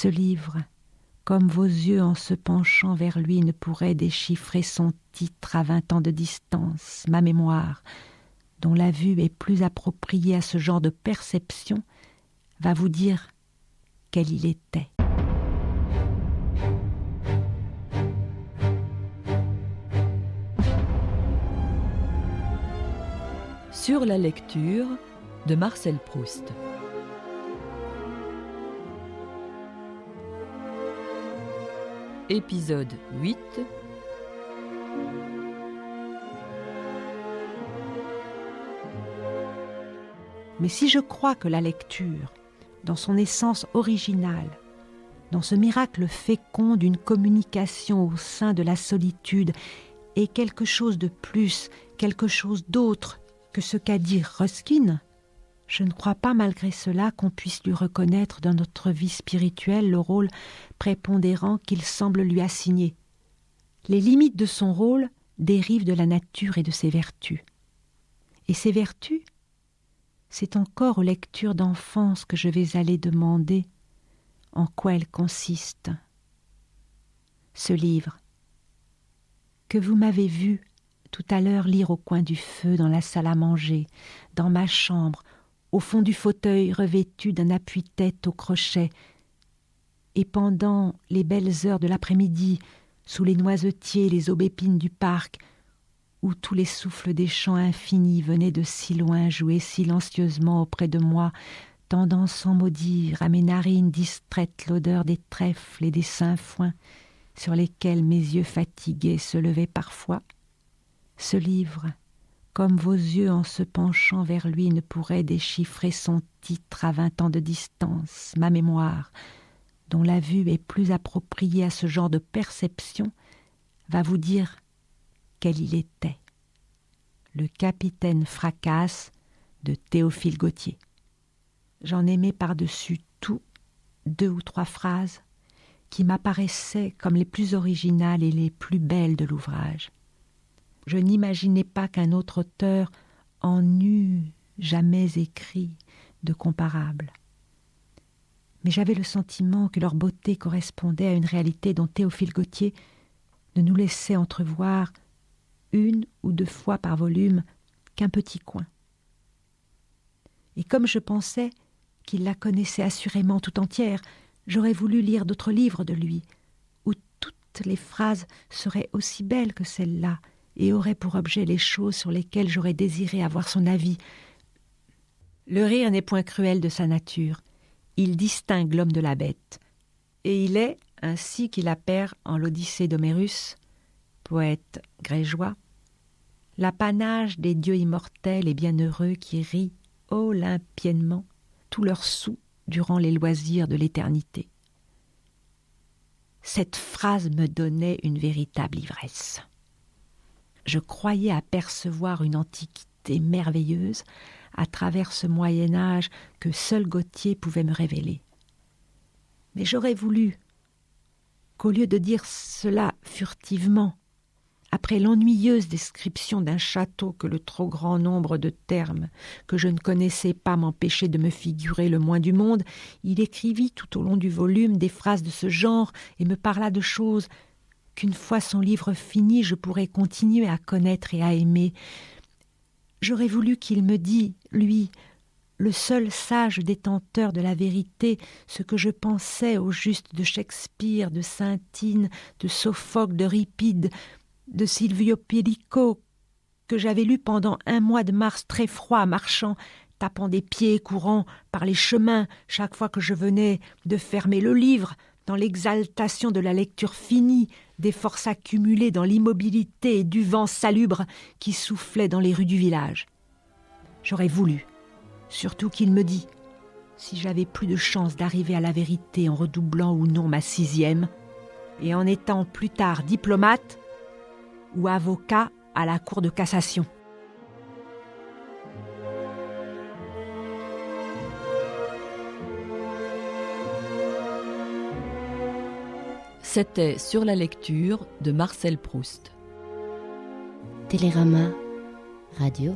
Ce livre, comme vos yeux en se penchant vers lui ne pourraient déchiffrer son titre à 20 ans de distance, ma mémoire, dont la vue est plus appropriée à ce genre de perception, va vous dire quel il était. Sur la lecture de Marcel Proust. Épisode 8. Mais si je crois que la lecture, dans son essence originale, dans ce miracle fécond d'une communication au sein de la solitude, est quelque chose de plus, quelque chose d'autre que ce qu'a dit Ruskin, je ne crois pas malgré cela qu'on puisse lui reconnaître dans notre vie spirituelle le rôle prépondérant qu'il semble lui assigner. Les limites de son rôle dérivent de la nature et de ses vertus. Et ces vertus, c'est encore aux lectures d'enfance que je vais aller demander en quoi elles consistent. Ce livre, que vous m'avez vu tout à l'heure lire au coin du feu dans la salle à manger, dans ma chambre, au fond du fauteuil revêtu d'un appuie-tête au crochet, et pendant les belles heures de l'après-midi, sous les noisetiers et les aubépines du parc, où tous les souffles des champs infinis venaient de si loin jouer silencieusement auprès de moi, tendant sans mot dire à mes narines distraites l'odeur des trèfles et des sainfoins, sur lesquels mes yeux fatigués se levaient parfois. Ce livre, comme vos yeux en se penchant vers lui ne pourraient déchiffrer son titre à 20 ans de distance, ma mémoire, dont la vue est plus appropriée à ce genre de perception, va vous dire quel il était. Le capitaine Fracasse de Théophile Gautier. J'en aimais par-dessus tout 2 ou 3 phrases qui m'apparaissaient comme les plus originales et les plus belles de l'ouvrage. Je n'imaginais pas qu'un autre auteur en eût jamais écrit de comparable. Mais j'avais le sentiment que leur beauté correspondait à une réalité dont Théophile Gautier ne nous laissait entrevoir 1 ou 2 fois par volume qu'un petit coin. Et comme je pensais qu'il la connaissait assurément tout entière, j'aurais voulu lire d'autres livres de lui, où toutes les phrases seraient aussi belles que celle-là, et auraient pour objet les choses sur lesquelles j'aurais désiré avoir son avis. Le rire n'est point cruel de sa nature. Il distingue l'homme de la bête. Et il est, ainsi qu'il appert en l'Odyssée d'Homérus, poète grégeois, l'apanage des dieux immortels et bienheureux qui rient olympiennement tous leurs sous durant les loisirs de l'éternité. Cette phrase me donnait une véritable ivresse. Je croyais apercevoir une antiquité merveilleuse à travers ce Moyen-Âge que seul Gautier pouvait me révéler. Mais j'aurais voulu qu'au lieu de dire cela furtivement, après l'ennuyeuse description d'un château que le trop grand nombre de termes que je ne connaissais pas m'empêchait de me figurer le moins du monde, il écrivit tout au long du volume des phrases de ce genre et me parla de choses qu'une fois son livre fini, je pourrais continuer à connaître et à aimer. J'aurais voulu qu'il me dît, lui, le seul sage détenteur de la vérité, ce que je pensais au juste de Shakespeare, de Saintine, de Sophocle, d'Euripide, de Silvio Pellico, que j'avais lu pendant 1 mois de mars très froid, marchant, tapant des pieds et courant par les chemins chaque fois que je venais de fermer le livre, dans l'exaltation de la lecture finie, des forces accumulées dans l'immobilité et du vent salubre qui soufflait dans les rues du village. J'aurais voulu, surtout qu'il me dit, si j'avais plus de chance d'arriver à la vérité en redoublant ou non ma 6e, et en étant plus tard diplomate ou avocat à la Cour de cassation. C'était Sur la lecture de Marcel Proust. Télérama Radio.